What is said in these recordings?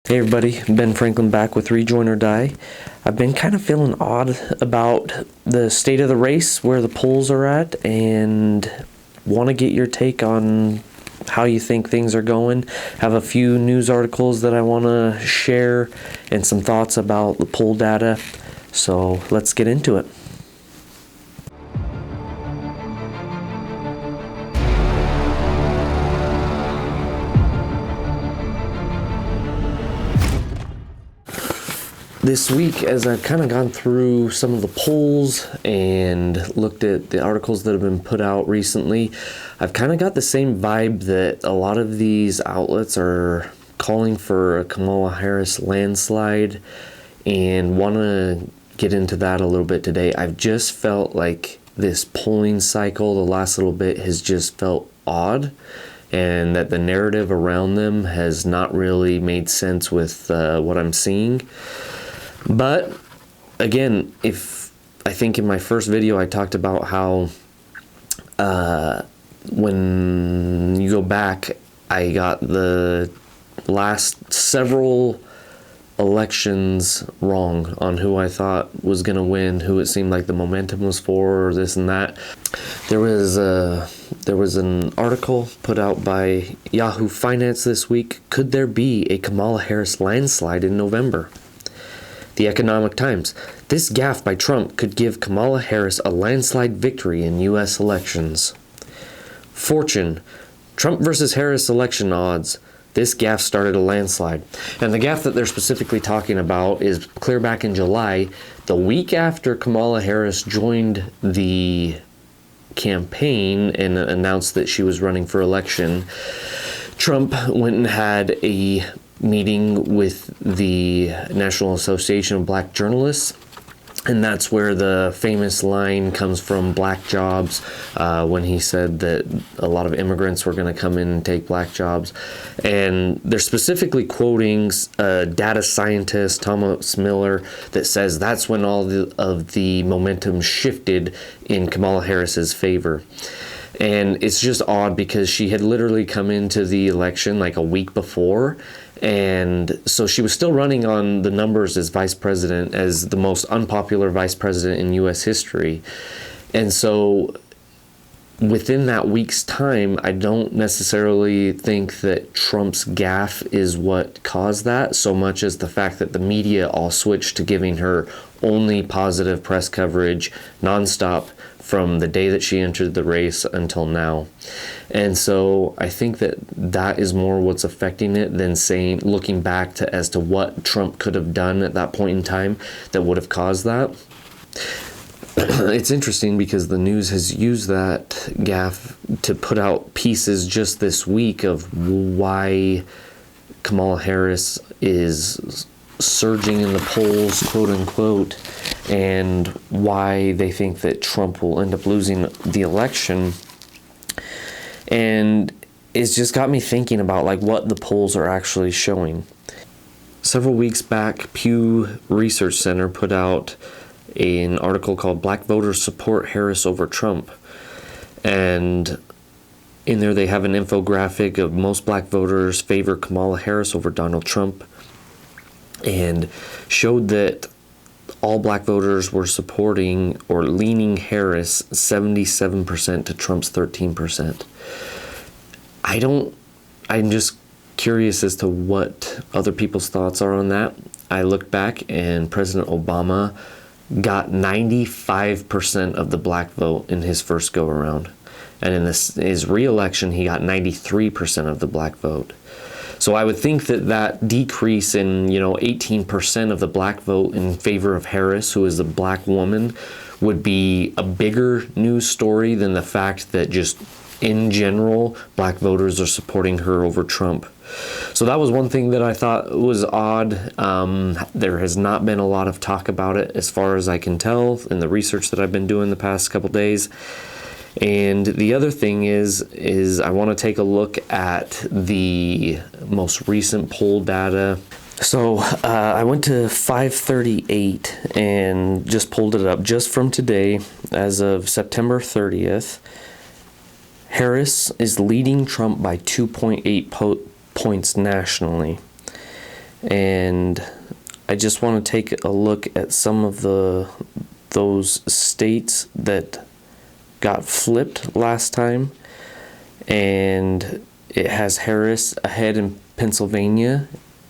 Hey everybody, Ben Franklin back with Rejoin or Die. I've been kind of feeling odd about the state of the race, where the polls are at, and want to get your take on how you think things are going. Have a few news articles that I want to share and some thoughts about the poll data. So let's get into it. This week, as I've kind of gone through some of the polls and looked at the articles that have been put out recently, I've kind of got the same vibe that a lot of these outlets are calling for a Kamala Harris landslide, and want to get into that a little bit today. I've just felt like this polling cycle, the last little bit, has just felt odd, and that the narrative around them has not really made sense with what I'm seeing. But again, I think in my first video I talked about how when you go back, I got the last several elections wrong on who I thought was going to win, who it seemed like the momentum was for, or this and that. There was an article put out by Yahoo Finance this week. Could there be a Kamala Harris landslide in November? The Economic Times. This gaffe by Trump could give Kamala Harris a landslide victory in U.S. elections. Fortune. Trump versus Harris election odds. This gaffe started a landslide. And the gaffe that they're specifically talking about is clear back in July, the week after Kamala Harris joined the campaign and announced that she was running for election. Trump went and had a meeting with the National Association of Black Journalists, and that's where the famous line comes from, black jobs, when he said that a lot of immigrants were going to come in and take black jobs. And they're specifically quoting data scientist Thomas Miller that says that's when all of the momentum shifted in Kamala Harris's favor. And it's just odd because she had literally come into the election like a week before, and so she was still running on the numbers as vice president, as the most unpopular vice president in U.S. history. And so within that week's time, I don't necessarily think that Trump's gaffe is what caused that, so much as the fact that the media all switched to giving her only positive press coverage nonstop from the day that she entered the race until now. And so I think that is more what's affecting it than looking back as to what Trump could have done at that point in time that would have caused that. It's interesting because the news has used that gaffe to put out pieces just this week of why Kamala Harris is surging in the polls, quote unquote, and why they think that Trump will end up losing the election. And it's just got me thinking about like what the polls are actually showing. Several weeks back, Pew Research Center put out an article called Black Voters Support Harris Over Trump. And in there they have an infographic of most black voters favor Kamala Harris over Donald Trump, and showed that all black voters were supporting or leaning Harris 77% to Trump's 13%. I'm just curious as to what other people's thoughts are on that. I looked back and President Obama got 95% of the black vote in his first go around. And in his re-election, he got 93% of the black vote. So I would think that decrease in 18% of the black vote in favor of Harris, who is a black woman, would be a bigger news story than the fact that just in general black voters are supporting her over Trump. So that was one thing that I thought was odd. There has not been a lot of talk about it as far as I can tell in the research that I've been doing the past couple days. And the other thing is I want to take a look at the most recent poll data. So I went to 538 and just pulled it up just from today, as of September 30th. Harris is leading Trump by 2.8 points nationally. And I just want to take a look at some of those states that got flipped last time. And it has Harris ahead in Pennsylvania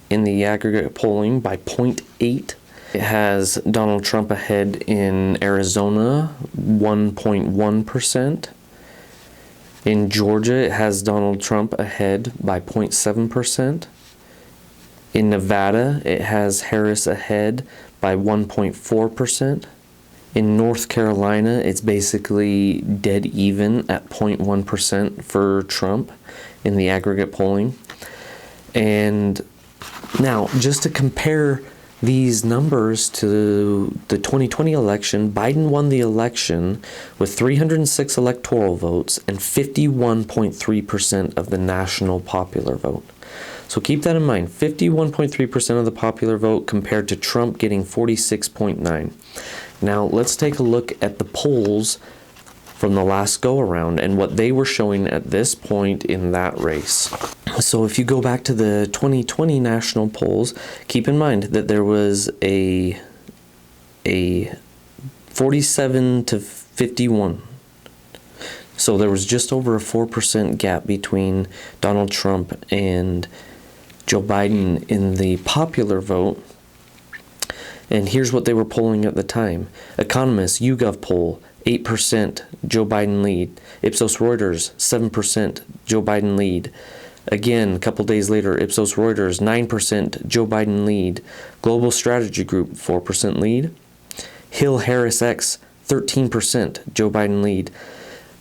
in the aggregate polling by 0.8. It has Donald Trump ahead in Arizona, 1.1%. In Georgia, it has Donald Trump ahead by 0.7%. In Nevada, it has Harris ahead by 1.4%. In North Carolina, it's basically dead even at 0.1% for Trump in the aggregate polling. And now, just to compare these numbers to the 2020 election, Biden won the election with 306 electoral votes and 51.3% of the national popular vote. So keep that in mind, 51.3% of the popular vote compared to Trump getting 46.9%. Now let's take a look at the polls from the last go-around and what they were showing at this point in that race. So if you go back to the 2020 national polls, keep in mind that there was a 47 to 51. So there was just over a 4% gap between Donald Trump and Joe Biden in the popular vote. And here's what they were polling at the time. Economist YouGov poll, 8% Joe Biden lead. Ipsos Reuters, 7% Joe Biden lead. Again, a couple days later, Ipsos Reuters, 9% Joe Biden lead. Global Strategy Group, 4% lead. Hill Harris X, 13% Joe Biden lead.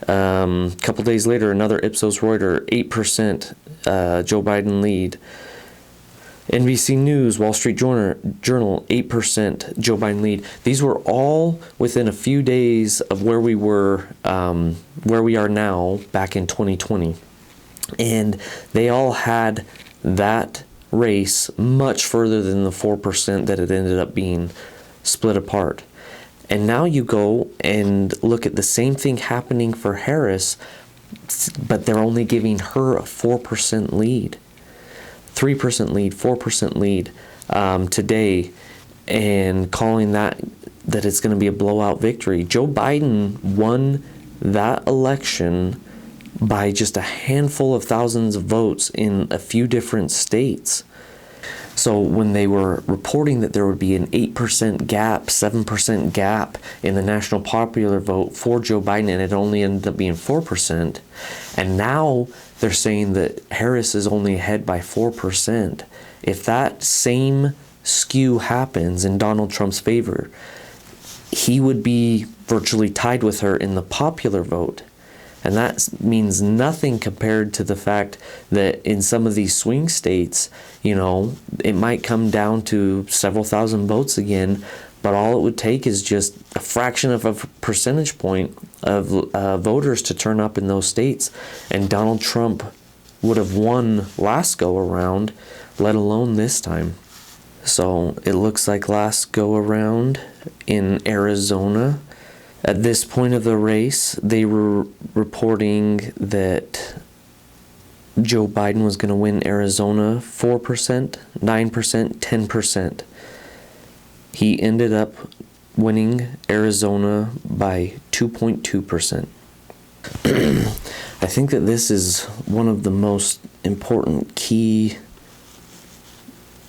A couple days later, another Ipsos Reuters, 8% Joe Biden lead. NBC News, Wall Street Journal, 8% Joe Biden lead. These were all within a few days of where we were, where we are now back in 2020. And they all had that race much further than the 4% that it ended up being split apart. And now you go and look at the same thing happening for Harris, but they're only giving her a 4% lead. 3% lead, 4% lead today, and calling that it's going to be a blowout victory. Joe Biden won that election by just a handful of thousands of votes in a few different states. So when they were reporting that there would be an 8% gap, 7% gap in the national popular vote for Joe Biden, and it only ended up being 4%, and now they're saying that Harris is only ahead by 4%. If that same skew happens in Donald Trump's favor, he would be virtually tied with her in the popular vote. And that means nothing compared to the fact that in some of these swing states, you know, it might come down to several thousand votes again, but all it would take is just a fraction of a percentage point of voters to turn up in those states, and Donald Trump would have won last go around, let alone this time. So it looks like last go around in Arizona, at this point of the race, they were reporting that Joe Biden was going to win Arizona 4%, 9%, 10%. He ended up winning Arizona by 2.2%. I think that this is one of the most important key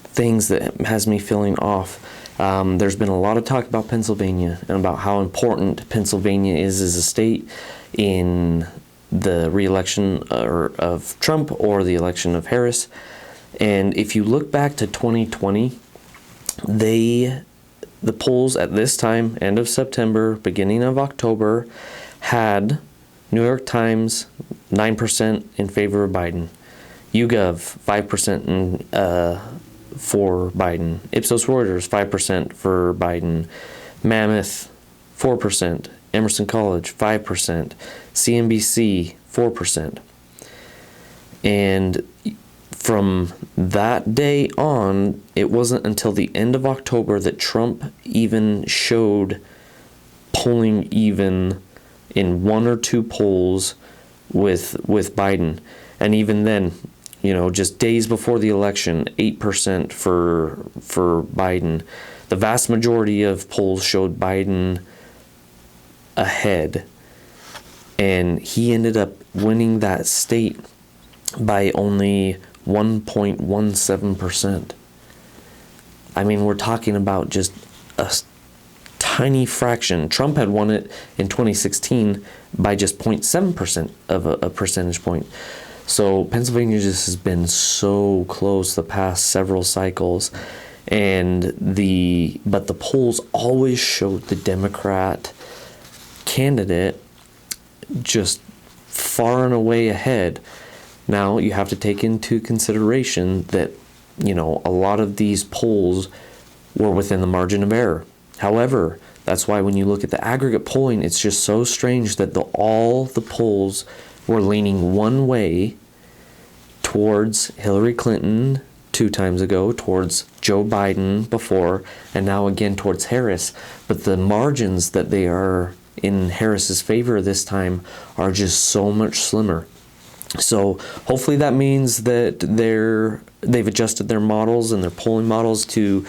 things that has me feeling off. There's been a lot of talk about Pennsylvania and about how important Pennsylvania is as a state in the re-election of Trump or the election of Harris. And if you look back to 2020, the polls at this time, end of September, beginning of October, had New York Times 9% in favor of Biden, YouGov 5% for Biden, Ipsos Reuters 5% for Biden, Mammoth 4%, Emerson College 5%, CNBC 4%. And from that day on, it wasn't until the end of October that Trump even showed polling even in one or two polls with Biden. And even then, just days before the election, 8% for Biden. The vast majority of polls showed Biden ahead, and he ended up winning that state by only 1.17%. I mean, we're talking about just a tiny fraction. Trump had won it in 2016 by just 0.7% of a percentage point. So Pennsylvania just has been so close the past several cycles, but the polls always showed the Democrat candidate just far and away ahead. Now you have to take into consideration that a lot of these polls were within the margin of error. However, that's why when you look at the aggregate polling, it's just so strange that all the polls were leaning one way towards Hillary Clinton 2 times ago, towards Joe Biden before, and now again towards Harris. But the margins that they are in Harris's favor this time are just so much slimmer. So hopefully that means that they've adjusted their models and their polling models to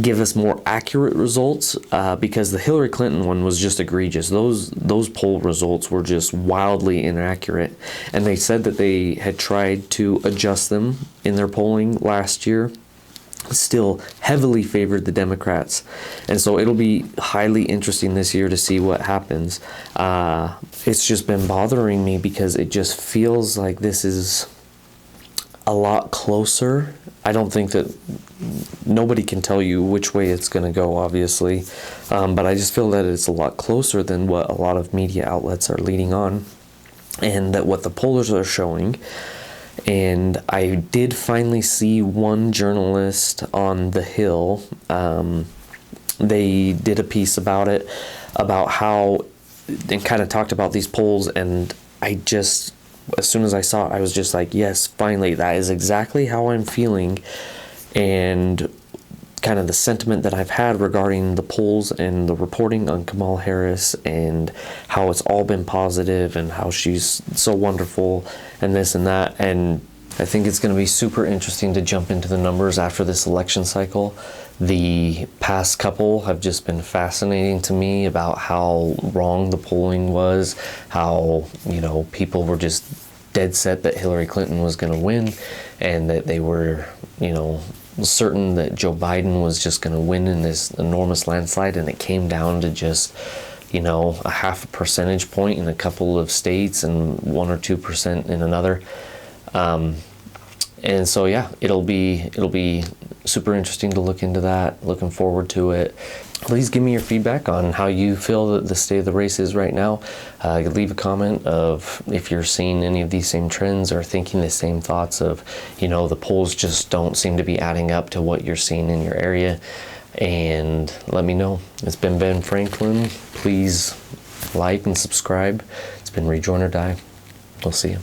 give us more accurate results, because the Hillary Clinton one was just egregious. Those poll results were just wildly inaccurate, and they said that they had tried to adjust them in their polling last year. Still heavily favored the Democrats, and so it'll be highly interesting this year to see what happens. It's just been bothering me because it just feels like this is a lot closer. I don't think that nobody can tell you which way it's going to go, obviously, but I just feel that it's a lot closer than what a lot of media outlets are leading on, and that what the pollers are showing. And I did finally see one journalist on the Hill. They did a piece about it, about how, and kind of talked about these polls, and as soon as I saw it, I was just like, yes, finally, that is exactly how I'm feeling. And kind of the sentiment that I've had regarding the polls and the reporting on Kamala Harris, and how it's all been positive and how she's so wonderful and this and that. And I think it's going to be super interesting to jump into the numbers after this election cycle. The past couple have just been fascinating to me about how wrong the polling was, how, people were just dead set that Hillary Clinton was going to win, and that they were, certain that Joe Biden was just going to win in this enormous landslide, and it came down to just, a 0.5 percentage point in a couple of states and 1 or 2% in another. And so, yeah, it'll be super interesting to look into that. Looking forward to it. Please give me your feedback on how you feel that the state of the race is right now. Leave a comment of if you're seeing any of these same trends or thinking the same thoughts of, the polls just don't seem to be adding up to what you're seeing in your area. And let me know. It's been Ben Franklin. Please like and subscribe. It's been Rejoin or Die. We'll see you.